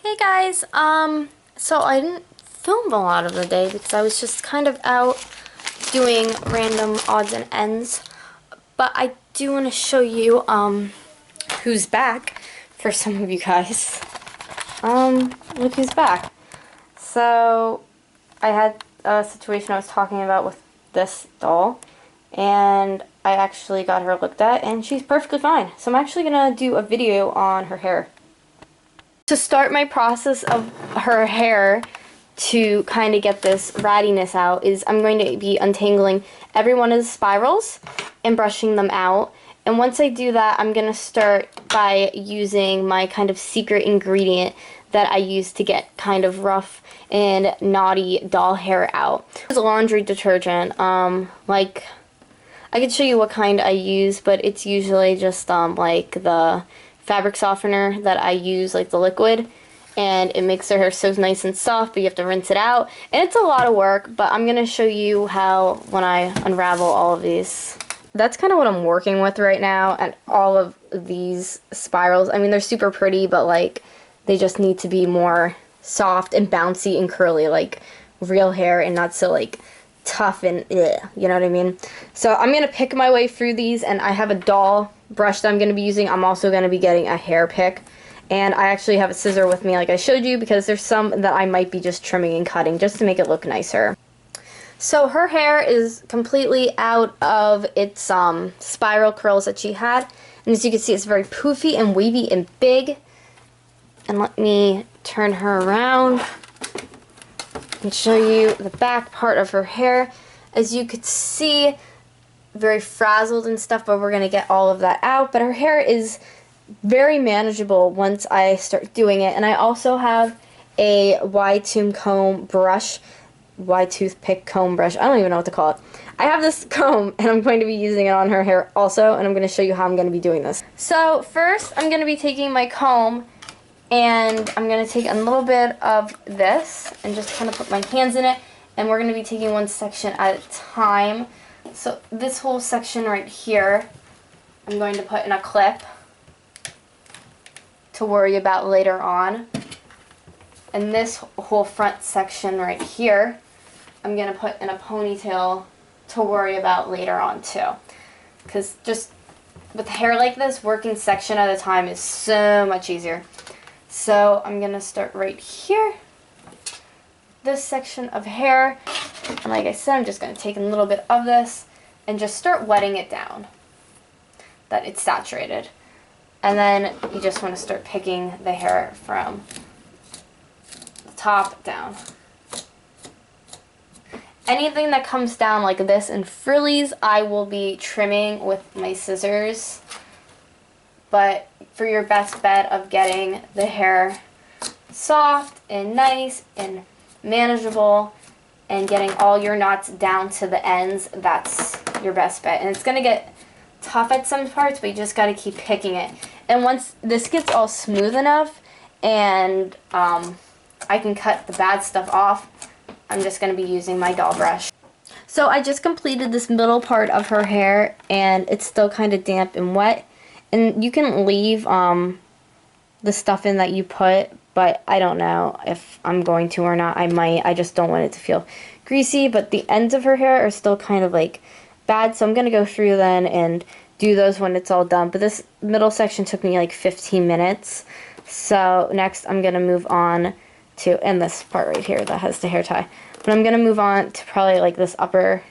Hey guys, so I didn't film a lot of the day because I was just kind of out doing random odds and ends, but I do want to show you, who's back for some of you guys. Look who's back. So, I had a situation I was talking about with this doll, and I actually got her looked at, and she's perfectly fine. So I'm actually going to do a video on her hair. To start my process of her hair to kind of get this rattiness out is I'm going to be untangling every one of the spirals and brushing them out. And once I do that, I'm going to start by using my kind of secret ingredient that I use to get kind of rough and naughty doll hair out. It's a laundry detergent. Like, I could show you what kind I use, but it's usually just like the fabric softener that I use, like the liquid, and it makes their hair so nice and soft, but you have to rinse it out, and it's a lot of work, but I'm going to show you how when I unravel all of these. That's kind of what I'm working with right now, and all of these spirals, I mean, they're super pretty, but like, they just need to be more soft and bouncy and curly, like real hair, and not so like tough and ugh, you know what I mean? So I'm going to pick my way through these, and I have a doll brush that I'm going to be using. I'm also going to be getting a hair pick, and I actually have a scissor with me like I showed you because there's some that I might be just trimming and cutting just to make it look nicer. So her hair is completely out of its spiral curls that she had, and as you can see, it's very poofy and wavy and big. And let me turn her around and show you the back part of her hair. As you could see, very frazzled and stuff, but we're going to get all of that out. But her hair is very manageable once I start doing it. And I also have a Y-toothpick comb brush. I don't even know what to call it. I have this comb, and I'm going to be using it on her hair also, and I'm going to show you how I'm going to be doing this. So first, I'm going to be taking my comb, and I'm going to take a little bit of this and just kind of put my hands in it, and we're going to be taking one section at a time. So this whole section right here, I'm going to put in a clip to worry about later on. And this whole front section right here, I'm going to put in a ponytail to worry about later on too. Because just with hair like this, working section at a time is so much easier. So I'm going to start right here, this section of hair, and like I said, I'm just going to take a little bit of this and just start wetting it down, that it's saturated. And then you just want to start picking the hair from the top down. Anything that comes down like this in frillies, I will be trimming with my scissors. But for your best bet of getting the hair soft and nice and manageable and getting all your knots down to the ends, that's your best bet. And it's going to get tough at some parts, but you just got to keep picking it. And once this gets all smooth enough and I can cut the bad stuff off, I'm just going to be using my doll brush. So I just completed this middle part of her hair, and it's still kind of damp and wet. And you can leave the stuff in that you put, but I don't know if I'm going to or not. I might. I just don't want it to feel greasy, but the ends of her hair are still kind of like bad, so I'm going to go through then and do those when it's all done. But this middle section took me like 15 minutes. So next I'm going to move on to, and this part right here that has the hair tie. But I'm going to move on to probably like this upper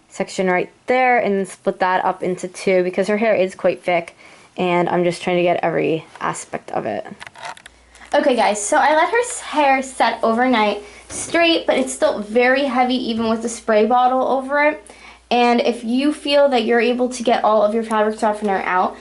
section right there and split that up into two because her hair is quite thick and I'm just trying to get every aspect of it. Okay guys, so I let her hair set overnight straight, but it's still very heavy even with the spray bottle over it. And if you feel that you're able to get all of your fabric softener out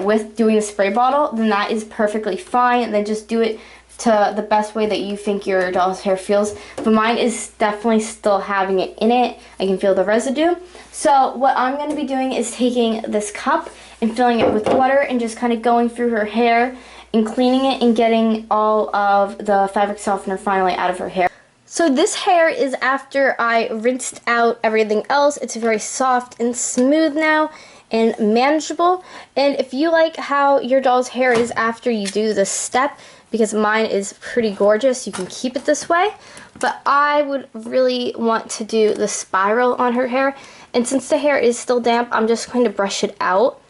with doing the spray bottle, then that is perfectly fine. And then just do it to the best way that you think your doll's hair feels. But mine is definitely still having it in it. I can feel the residue. So what I'm going to be doing is taking this cup and filling it with water and just kind of going through her hair and cleaning it and getting all of the fabric softener finally out of her hair. So this hair is after I rinsed out everything else. It's very soft and smooth now and manageable. And if you like how your doll's hair is after you do this step, because mine is pretty gorgeous. You can keep it this way, but I would really want to do the spiral on her hair. And since the hair is still damp, I'm just going to brush it out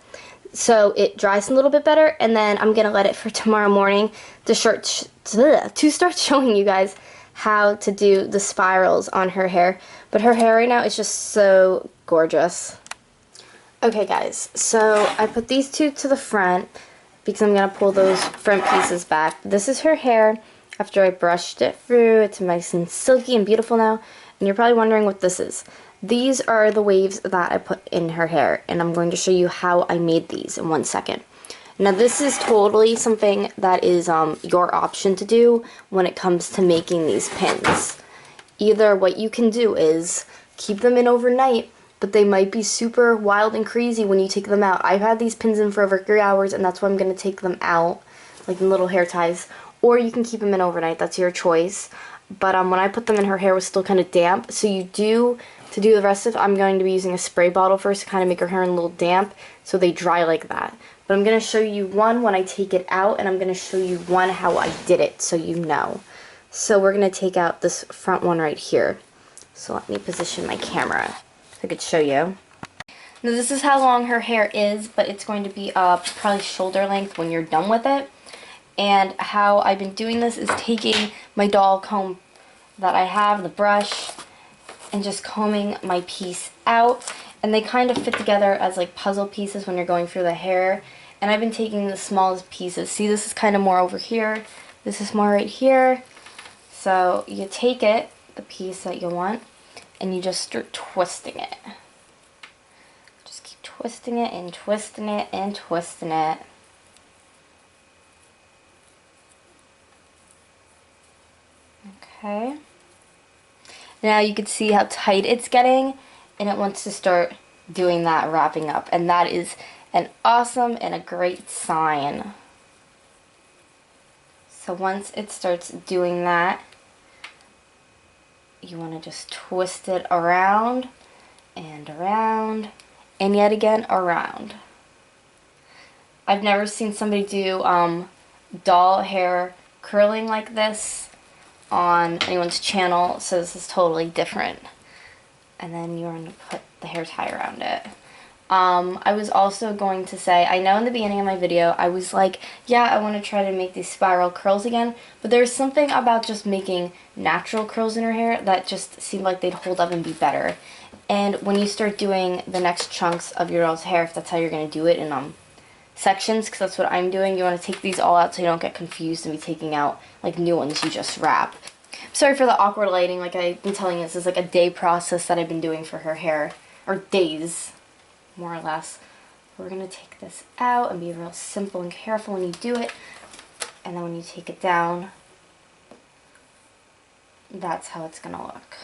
so it dries a little bit better, and then I'm gonna let it for tomorrow morning to start showing you guys how to do the spirals on her hair. But her hair right now is just so gorgeous. Okay guys, so I put these two to the front because I'm gonna pull those front pieces back. This is her hair after I brushed it through. It's nice and silky and beautiful now, and you're probably wondering what this is. These are the waves that I put in her hair, and I'm going to show you how I made these in 1 second. Now this is totally something that is your option to do when it comes to making these pins. Either what you can do is keep them in overnight, but they might be super wild and crazy when you take them out. I've had these pins in for over 3 hours, and that's why I'm going to take them out, like in little hair ties. Or you can keep them in overnight, that's your choice. But when I put them in, her hair was still kind of damp, so to do the rest of it, I'm going to be using a spray bottle first to kind of make her hair a little damp so they dry like that. But I'm going to show you one when I take it out, and I'm going to show you one how I did it so you know. So we're going to take out this front one right here. So let me position my camera so I could show you. Now this is how long her hair is, but it's going to be probably shoulder length when you're done with it. And how I've been doing this is taking my doll comb that I have, the brush, and just combing my piece out, and they kind of fit together as like puzzle pieces when you're going through the hair. And I've been taking the smallest pieces. See, this is kind of more over here, this is more right here. So you take it, the piece that you want, and you just start twisting it. Just keep twisting it and twisting it and twisting it. Okay. Now you can see how tight it's getting, and it wants to start doing that wrapping up, and that is an awesome and a great sign. So once it starts doing that, you want to just twist it around and around and yet again around. I've never seen somebody do doll hair curling like this on anyone's channel, so this is totally different. And then you're going to put the hair tie around it. I was also going to say, I know in the beginning of my video I was like, yeah, I want to try to make these spiral curls again, but there's something about just making natural curls in her hair that just seemed like they'd hold up and be better. And when you start doing the next chunks of your doll's hair, if that's how you're going to do it in sections, because that's what I'm doing, you want to take these all out so you don't get confused and be taking out like new ones you just wrap. Sorry for the awkward lighting. Like I've been telling you, this is like a day process that I've been doing for her hair, or days more or less. We're going to take this out and be real simple and careful when you do it, and then when you take it down, that's how it's going to look.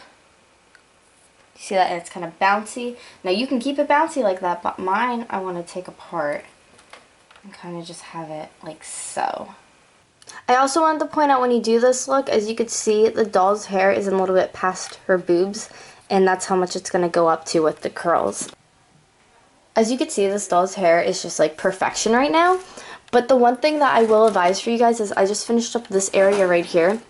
You see that? And it's kind of bouncy. Now you can keep it bouncy like that, but mine I want to take apart and kind of just have it like so. I also wanted to point out, when you do this look, as you can see, the doll's hair is a little bit past her boobs, and that's how much it's going to go up to with the curls. As you can see, this doll's hair is just like perfection right now, but the one thing that I will advise for you guys is I just finished up this area right here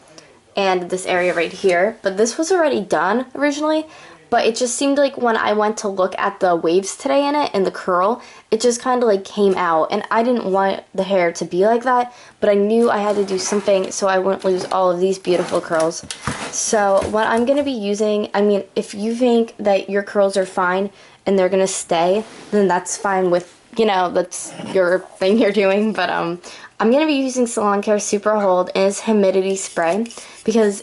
and this area right here, but this was already done originally. But it just seemed like when I went to look at the waves today in it and the curl, it just kind of like came out. And I didn't want the hair to be like that, but I knew I had to do something so I wouldn't lose all of these beautiful curls. So what I'm going to be using, I mean, if you think that your curls are fine and they're going to stay, then that's fine with, you know, that's your thing you're doing. But I'm going to be using Salon Care Super Hold and its humidity spray, because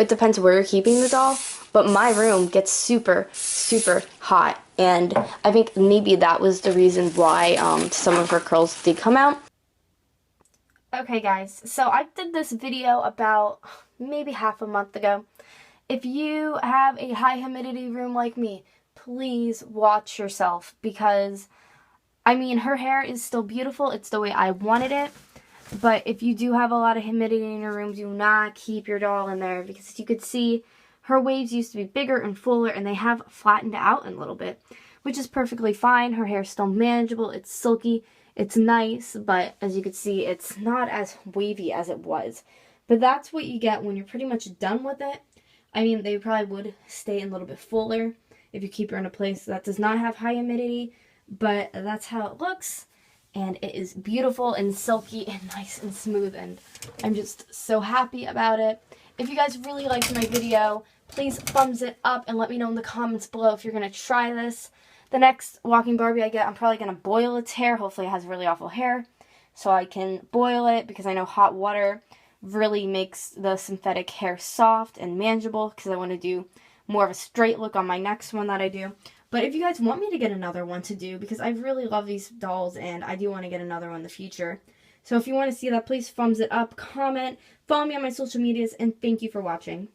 it depends where you're keeping the doll. But my room gets super, super hot, and I think maybe that was the reason why some of her curls did come out. Okay guys, so I did this video about maybe half a month ago. If you have a high humidity room like me, please watch yourself, because, I mean, her hair is still beautiful. It's the way I wanted it. But if you do have a lot of humidity in your room, do not keep your doll in there, because as you could see, her waves used to be bigger and fuller, and they have flattened out a little bit, which is perfectly fine. Her hair is still manageable. It's silky. It's nice, but as you can see, it's not as wavy as it was. But that's what you get when you're pretty much done with it. I mean, they probably would stay a little bit fuller if you keep her in a place that does not have high humidity, but that's how it looks. And it is beautiful and silky and nice and smooth, and I'm just so happy about it. If you guys really liked my video, please thumbs it up and let me know in the comments below if you're going to try this. The next walking Barbie I get, I'm probably going to boil its hair. Hopefully it has really awful hair, so I can boil it, because I know hot water really makes the synthetic hair soft and manageable, because I want to do more of a straight look on my next one that I do. But if you guys want me to get another one to do, because I really love these dolls and I do want to get another one in the future. So if you want to see that, please thumbs it up, comment, follow me on my social medias, and thank you for watching.